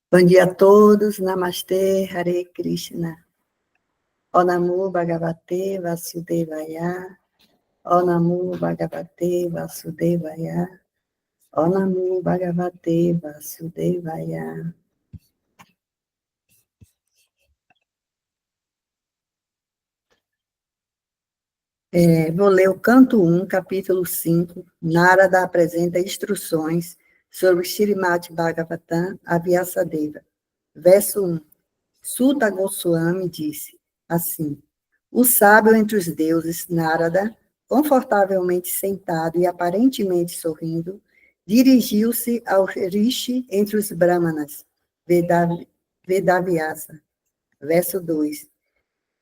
Bom dia a todos, Namastê, Hare Krishna. O Namo Bhagavate Vasudevaya. O Namo Bhagavate Vasudevaya. O Namo Bhagavate Vasudevaya. Vou ler o canto 1, capítulo 5. Narada apresenta instruções sobre Srimad Bhagavatam a Vyasadeva. Verso 1. Suta Goswami disse assim: o sábio entre os deuses, Narada, confortavelmente sentado e aparentemente sorrindo, dirigiu-se ao Rishi entre os Brahmanas, Vedavyasa. Verso 2.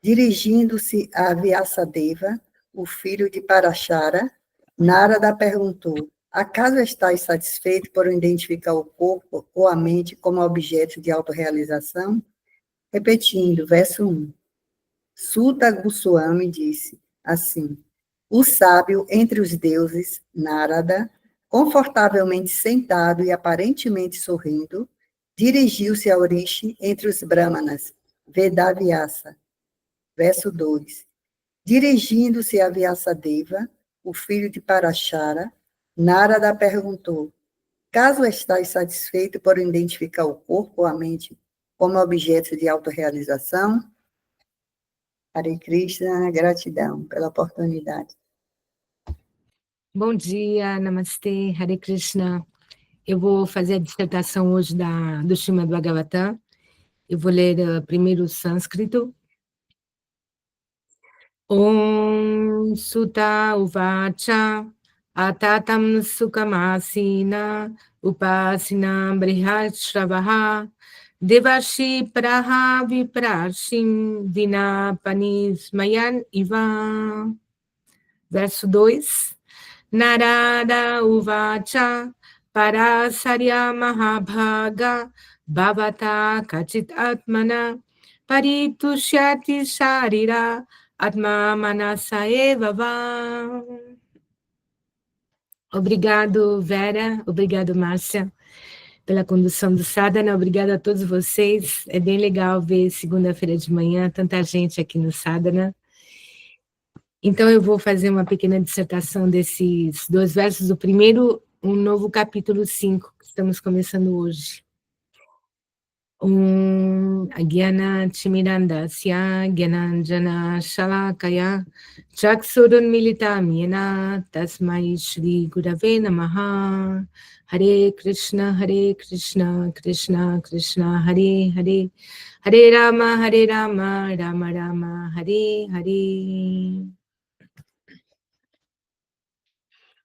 Dirigindo-se a Vyasadeva, o filho de Parashara, Narada perguntou: acaso estás satisfeito por identificar o corpo ou a mente como objeto de autorrealização? Repetindo, verso 1. Suta Goswami disse assim: o sábio entre os deuses, Narada, confortavelmente sentado e aparentemente sorrindo, dirigiu-se ao Rishi entre os Brahmanas, Vedavyasa. Verso 2. Dirigindo-se a Vyasadeva, o filho de Parashara, Narada perguntou: caso estás satisfeito por identificar o corpo ou a mente como objeto de autorrealização? Hare Krishna, gratidão pela oportunidade. Bom dia, Namastê, Hare Krishna. Eu vou fazer a dissertação hoje do Srimad Bhagavatam. Eu vou ler primeiro o sânscrito. Om Sutta Uvacha Atatam Sukhamasina Upasina Brihat Devashi Praha Viprashim Vinapanismayan Iva. Verso 2. Narada Uvacha Parasarya Mahabhaga Bhavata Kachit Atmana Paritushyati Sharira Atma Manasa Evava. Obrigado, Vera. Obrigado, Márcia, pela condução do Sadhana. Obrigado a todos vocês. É bem legal ver segunda-feira de manhã tanta gente aqui no Sadhana. Então, eu vou fazer uma pequena dissertação desses 2 versos. O primeiro, um novo capítulo 5, que estamos começando hoje. Agyana Chimirandasya Gyananjana Shalakaya Chaksurun Militamyena Tasmai Shri Gurave Namaha. Hare Krishna, Krishna Krishna, Hare Hare, Hare Rama, Rama Rama, Hare Hare.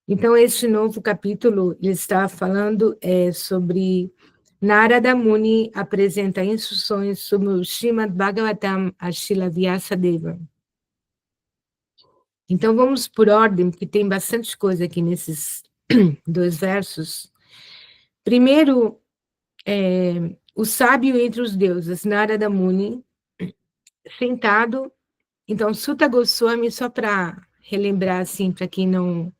Então, este novo capítulo, ele está falando sobre Narada Muni apresenta instruções sobre o Srimad Bhagavatam a Srila Vyasadeva. Então, vamos por ordem, porque tem bastante coisa aqui nesses 2 versos. Primeiro, o sábio entre os deuses, Narada Muni, sentado. Então, Suta Goswami, só para relembrar, assim, para quem não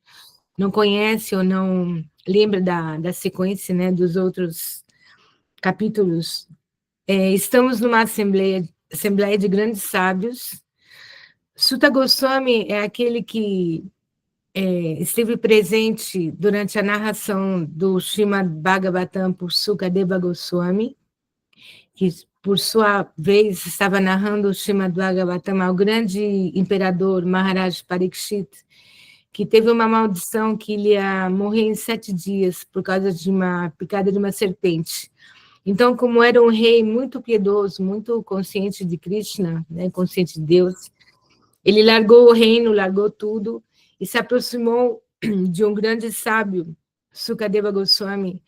conhece ou não lembra da sequência, né, dos outros capítulos, estamos numa assembleia de grandes sábios. Suta Goswami é aquele que esteve presente durante a narração do Srimad Bhagavatam por Sukadeva Goswami, que, por sua vez, estava narrando o Srimad Bhagavatam ao grande imperador Maharaj Parikshit, que teve uma maldição que ele ia morrer em 7 dias por causa de uma picada de uma serpente. Então, como era um rei muito piedoso, muito consciente de Krishna, né, consciente de Deus, ele largou o reino, largou tudo, e se aproximou de um grande sábio, Sukadeva Goswami,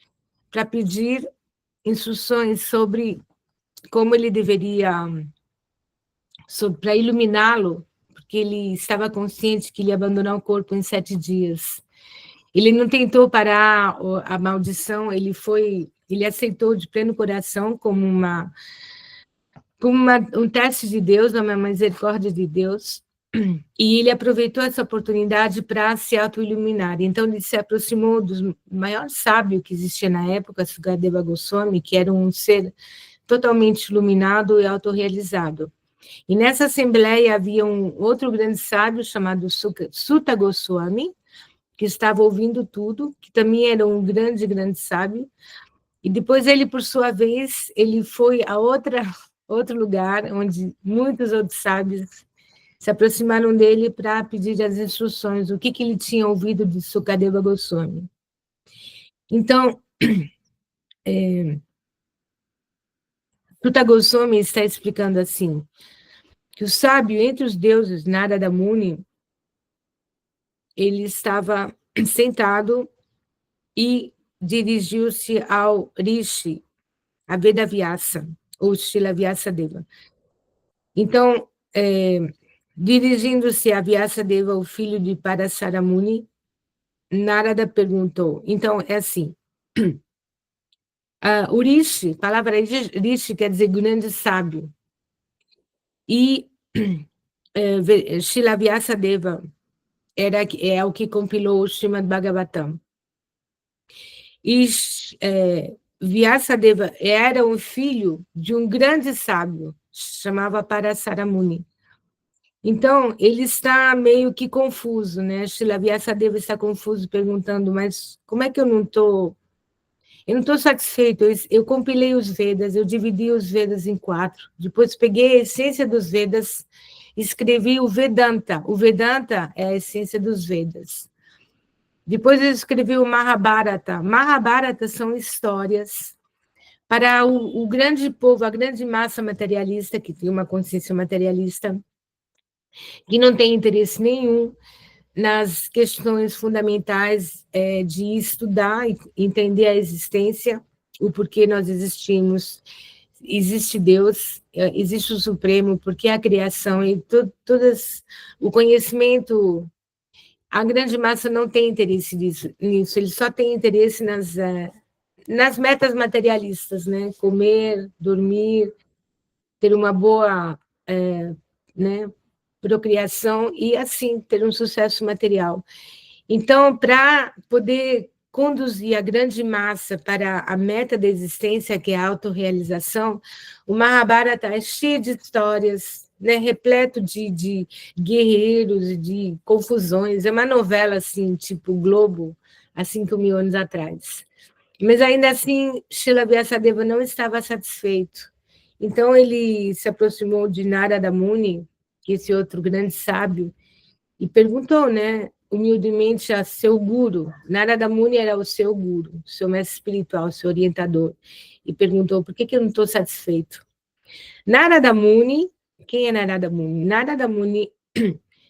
para pedir instruções sobre como ele deveria, para iluminá-lo, porque ele estava consciente que ele ia abandonar o corpo em 7 dias. Ele não tentou parar a maldição, ele aceitou de pleno coração como um teste de Deus, uma misericórdia de Deus, e ele aproveitou essa oportunidade para se auto-iluminar. Então, ele se aproximou do maior sábio que existia na época, Sukadeva Goswami, que era um ser totalmente iluminado e autorrealizado. E nessa assembleia havia um outro grande sábio chamado Sutta Goswami, que estava ouvindo tudo, que também era um grande, grande sábio. E depois ele, por sua vez, ele foi a outro lugar onde muitos outros sábios se aproximaram dele para pedir as instruções, o que ele tinha ouvido de Sukadeva Goswami. Então, Sutta Goswami está explicando assim, que o sábio entre os deuses, Narada Muni, ele estava sentado e dirigiu-se ao Rishi, a Vedavyasa, ou Srila Vyasadeva. Então, dirigindo-se a Vyasadeva, o filho de Parasara Muni, Narada perguntou. Então, é assim, o Rishi, a palavra Rishi quer dizer grande sábio, e Srila Vyasadeva é o que compilou o Srimad Bhagavatam. E Vyasadeva era um filho de um grande sábio, chamava Parasara Muni. Então, ele está meio que confuso, né? Srila Vyasadeva está confuso, perguntando, mas como é que eu não estou satisfeito? Eu compilei os Vedas, eu dividi os Vedas em 4, depois peguei a essência dos Vedas, escrevi o Vedanta. O Vedanta é a essência dos Vedas. Depois eu escrevi o Mahabharata. Mahabharata são histórias para o grande povo, a grande massa materialista, que tem uma consciência materialista, que não tem interesse nenhum nas questões fundamentais de estudar e entender a existência, o porquê nós existimos, existe Deus, existe o Supremo, porquê a criação, e todas o conhecimento. A grande massa não tem interesse nisso, ele só tem interesse nas metas materialistas, né? Comer, dormir, ter uma boa né, procriação e, assim, ter um sucesso material. Então, para poder conduzir a grande massa para a meta da existência, que é a autorrealização, o Mahabharata é cheio de histórias, né, repleto de guerreiros e de confusões. É uma novela, assim, tipo Globo, há 5.000 anos atrás. Mas, ainda assim, Srila Vyasadeva não estava satisfeito. Então, ele se aproximou de Narada Muni, que é esse outro grande sábio, e perguntou, né, humildemente a seu guru. Narada Muni era o seu guru, seu mestre espiritual, seu orientador, e perguntou, por que eu não estou satisfeito? Narada Muni, quem é Narada Muni? Narada Muni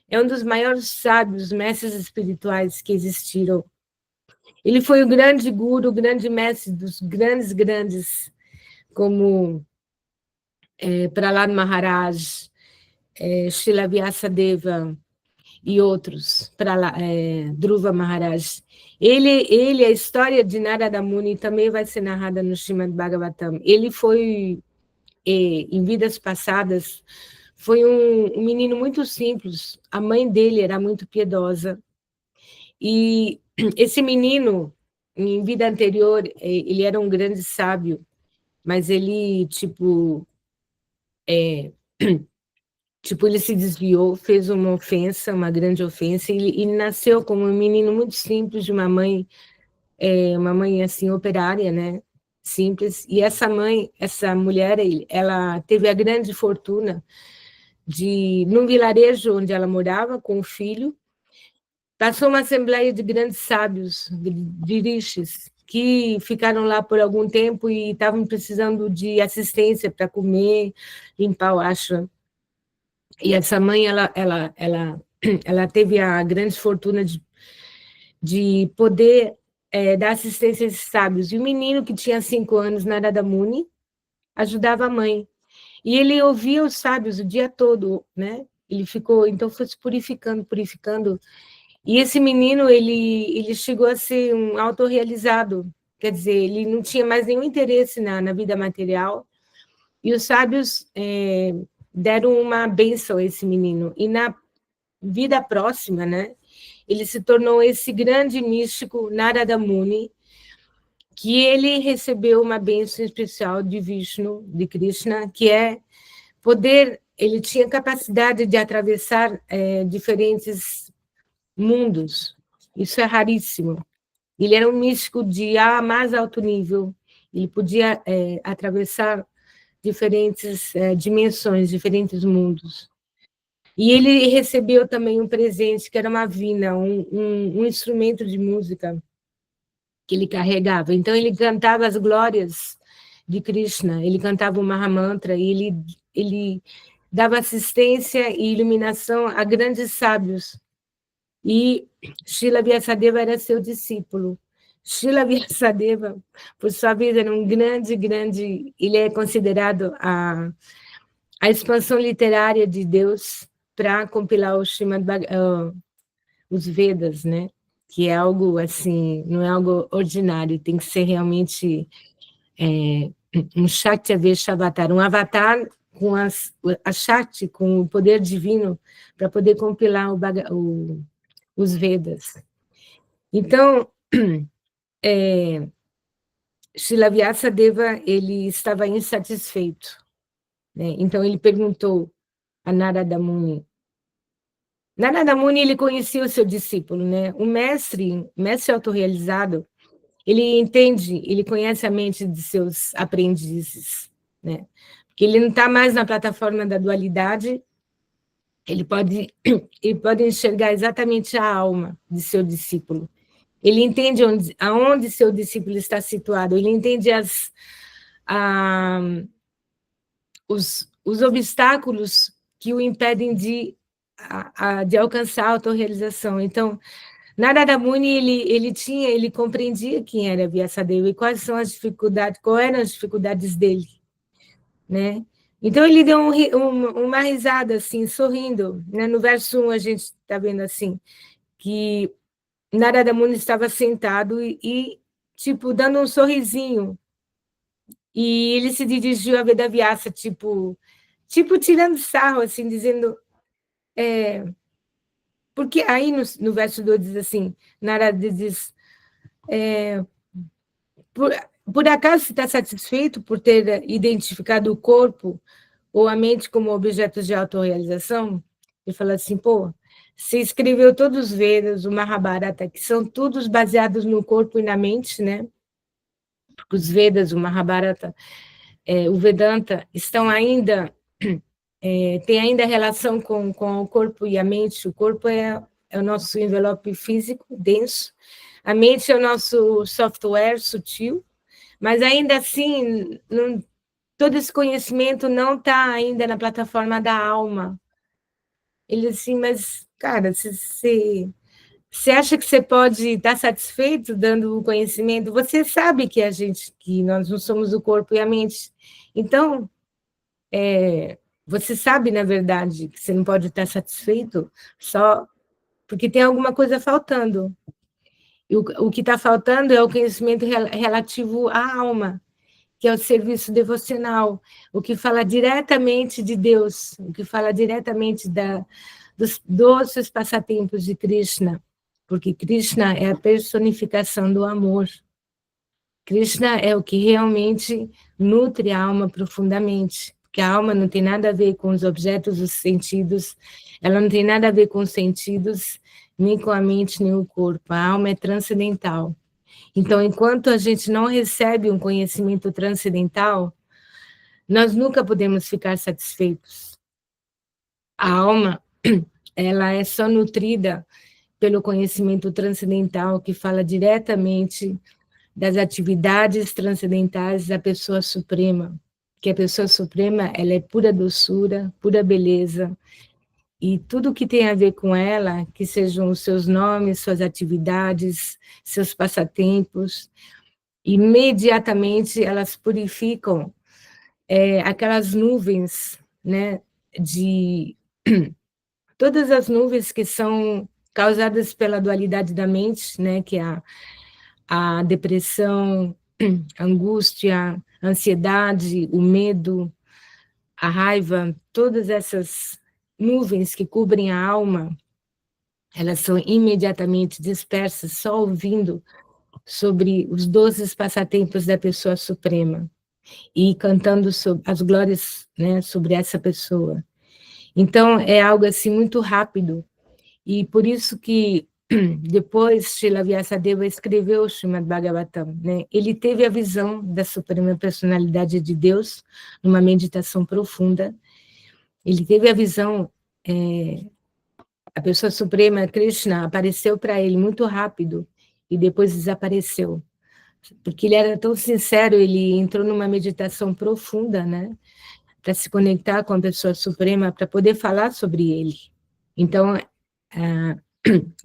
é um dos maiores sábios, mestres espirituais que existiram. Ele foi o grande guru, o grande mestre dos grandes, como Prahlad Maharaj, Srila Vyasadeva e outros, Dhruva Maharaj. A história de Narada Muni também vai ser narrada no Srimad Bhagavatam. Ele foi, em vidas passadas, foi um menino muito simples, a mãe dele era muito piedosa, e esse menino, em vida anterior, ele era um grande sábio, mas ele, ele se desviou, fez uma ofensa, uma grande ofensa, e nasceu como um menino muito simples, de uma mãe assim, operária, né, simples, e essa mulher, ela teve a grande fortuna de, num vilarejo onde ela morava com o filho, passou uma assembleia de grandes sábios, de rishis, que ficaram lá por algum tempo e estavam precisando de assistência para comer, limpar o ashram. E essa mãe, ela teve a grande fortuna de poder dar assistência a esses sábios. E o menino, que tinha 5 anos, Narada Muni, ajudava a mãe. E ele ouvia os sábios o dia todo, né? Ele ficou, então foi se purificando. E esse menino, ele chegou a ser um autorrealizado, quer dizer, ele não tinha mais nenhum interesse na vida material, e os sábios deram uma bênção a esse menino. E vida próxima, né? Ele se tornou esse grande místico Narada Muni, que ele recebeu uma bênção especial de Vishnu, de Krishna, que é poder, ele tinha capacidade de atravessar diferentes mundos. Isso é raríssimo. Ele era um místico de mais alto nível. Ele podia atravessar diferentes dimensões, diferentes mundos. E ele recebeu também um presente, que era uma vina, um instrumento de música que ele carregava. Então, ele cantava as glórias de Krishna, ele cantava o Mahamantra, e ele dava assistência e iluminação a grandes sábios. E Srila Vyasadeva era seu discípulo. Srila Vyasadeva, por sua vez, era um grande, ele é considerado a expansão literária de Deus para compilar os Vedas, né? Que é algo assim, não é algo ordinário, tem que ser realmente um Shaktavesha avatar, um avatar com a Shakti, com o poder divino, para poder compilar os Vedas. Então, Srila Vyasadeva, ele estava insatisfeito, né? Então, ele perguntou a Narada Muni. Narada Muni, ele conhecia o seu discípulo, né? O mestre autorrealizado, ele entende, ele conhece a mente de seus aprendizes, né? Porque ele não está mais na plataforma da dualidade, ele pode enxergar exatamente a alma de seu discípulo. Ele entende aonde seu discípulo está situado, ele entende os obstáculos que o impedem de alcançar a autorrealização. Então, Narada Muni, ele compreendia quem era Vyasadeva e quais eram as dificuldades dele, né? Então, ele deu uma risada, assim, sorrindo, né? No verso 1, a gente está vendo assim, que Narada Muni estava sentado e, tipo, dando um sorrisinho. E ele se dirigiu a Vedavyasa, tipo tirando sarro, assim, dizendo... porque aí no verso 2 diz assim, Narada diz... por acaso você está satisfeito por ter identificado o corpo ou a mente como objetos de autorrealização? Ele fala assim, pô, você escreveu todos os Vedas, o Mahabharata, que são todos baseados no corpo e na mente, né? Porque os Vedas, o Mahabharata, o Vedanta, estão ainda... tem ainda relação com o corpo e a mente. O corpo é o nosso envelope físico, denso. A mente é o nosso software sutil, mas ainda assim, todo esse conhecimento não está ainda na plataforma da alma. Ele assim, mas, cara, você acha que você pode estar satisfeito dando o conhecimento? Você sabe que nós não somos o corpo e a mente. Então, você sabe, na verdade, que você não pode estar satisfeito só porque tem alguma coisa faltando. E o que está faltando é o conhecimento relativo à alma, que é o serviço devocional, o que fala diretamente de Deus, o que fala diretamente dos doces passatempos de Krishna, porque Krishna é a personificação do amor. Krishna é o que realmente nutre a alma profundamente, porque a alma não tem nada a ver com os objetos, os sentidos, ela não tem nada a ver com os sentidos, nem com a mente, nem o corpo. A alma é transcendental. Então, enquanto a gente não recebe um conhecimento transcendental, nós nunca podemos ficar satisfeitos. A alma, ela é só nutrida pelo conhecimento transcendental, que fala diretamente das atividades transcendentais da pessoa suprema, que a pessoa suprema, ela é pura doçura, pura beleza, e tudo que tem a ver com ela, que sejam os seus nomes, suas atividades, seus passatempos, imediatamente elas purificam aquelas nuvens, né, todas as nuvens que são causadas pela dualidade da mente, né, que é a depressão, a angústia, a ansiedade, o medo, a raiva, todas essas nuvens que cobrem a alma, elas são imediatamente dispersas só ouvindo sobre os 12 passatempos da pessoa suprema e cantando sobre as glórias, né, sobre essa pessoa. Então, é algo assim muito rápido, e por isso que depois Srila Vyasadeva escreveu o Srimad Bhagavatam, né? Ele teve a visão da Suprema Personalidade de Deus numa meditação profunda. Ele teve a visão, a pessoa suprema, Krishna, apareceu para ele muito rápido e depois desapareceu. Porque ele era tão sincero, ele entrou numa meditação profunda, né? Para se conectar com a pessoa suprema, para poder falar sobre ele. Então,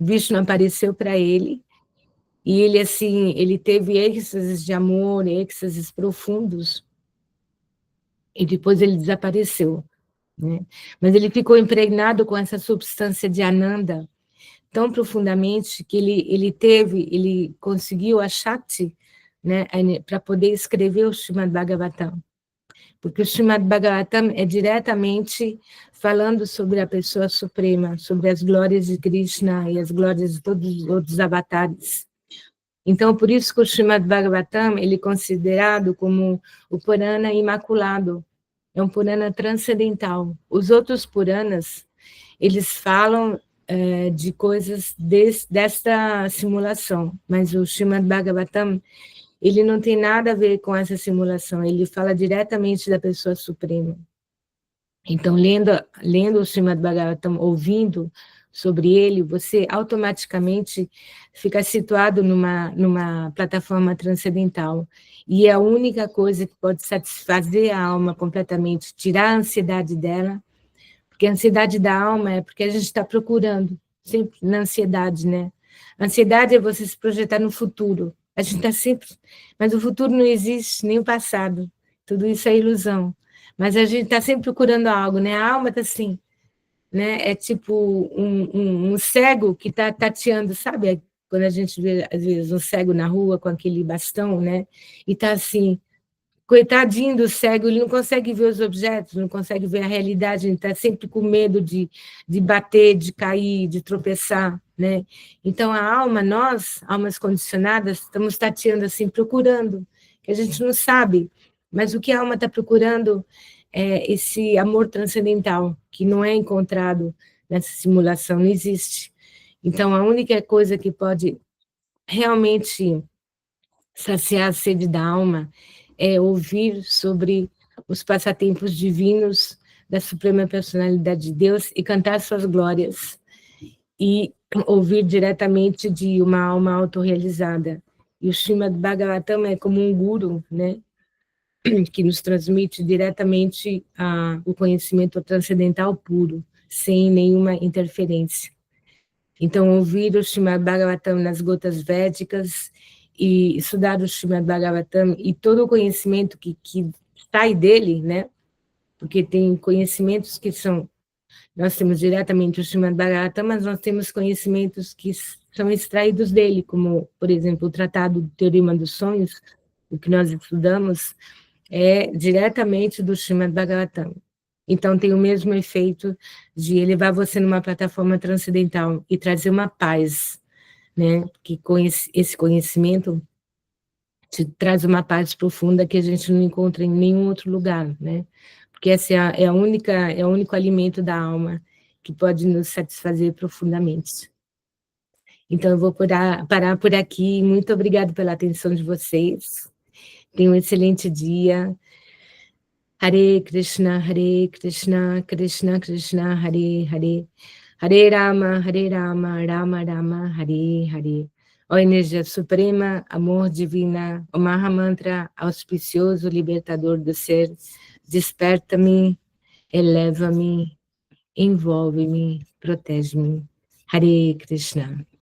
Vishnu apareceu para ele, e ele, assim, ele teve êxtases de amor, êxtases profundos, e depois ele desapareceu, né? Mas ele ficou impregnado com essa substância de Ananda tão profundamente que ele conseguiu a Shakti, né, para poder escrever o Srimad Bhagavatam. Porque o Srimad Bhagavatam é diretamente falando sobre a pessoa suprema, sobre as glórias de Krishna e as glórias de todos os outros avatares. Então, por isso que o Srimad Bhagavatam ele é considerado como o Purana imaculado, é um Purana transcendental. Os outros Puranas, eles falam de coisas desta simulação, mas o Srimad Bhagavatam, ele não tem nada a ver com essa simulação, ele fala diretamente da pessoa suprema. Então, lendo o Srimad Bhagavatam, ouvindo sobre ele, você automaticamente fica situado numa plataforma transcendental. E é a única coisa que pode satisfazer a alma completamente, tirar a ansiedade dela, porque a ansiedade da alma é porque a gente está procurando, sempre na ansiedade, né? A ansiedade é você se projetar no futuro. A gente está sempre... Mas o futuro não existe, nem o passado. Tudo isso é ilusão. Mas a gente está sempre procurando algo, né? A alma está assim, né? É tipo um cego que está tateando, sabe? Quando a gente vê, às vezes, um cego na rua com aquele bastão, né? E está assim... Coitadinho do cego, ele não consegue ver os objetos, não consegue ver a realidade, ele está sempre com medo de bater, de cair, de tropeçar, né? Então, a alma, nós, almas condicionadas, estamos tateando assim, procurando, que a gente não sabe, mas o que a alma está procurando é esse amor transcendental, que não é encontrado nessa simulação, não existe. Então, a única coisa que pode realmente saciar a sede da alma é ouvir sobre os passatempos divinos da Suprema Personalidade de Deus e cantar suas glórias, e ouvir diretamente de uma alma autorrealizada. E o Srimad Bhagavatam é como um guru, né, que nos transmite diretamente o conhecimento transcendental puro, sem nenhuma interferência. Então, ouvir o Srimad Bhagavatam nas gotas védicas e estudar o Srimad Bhagavatam e todo o conhecimento que sai dele, né? Porque tem conhecimentos que são... Nós temos diretamente o Srimad Bhagavatam, mas nós temos conhecimentos que são extraídos dele, como, por exemplo, o Tratado do Teorema dos Sonhos, o que nós estudamos é diretamente do Srimad Bhagavatam. Então, tem o mesmo efeito de elevar você numa plataforma transcendental e trazer uma paz, né? Que esse conhecimento te traz uma paz profunda que a gente não encontra em nenhum outro lugar, né? Porque essa é o único alimento da alma que pode nos satisfazer profundamente. Então, eu vou parar por aqui. Muito obrigada pela atenção de vocês. Tenham um excelente dia. Hare Krishna, Krishna Krishna, Hare Hare, Hare Rama, Rama Rama, Hare Hare. Ó energia suprema, amor divina, o Mahamantra auspicioso, libertador do ser, desperta-me, eleva-me, envolve-me, protege-me. Hare Krishna.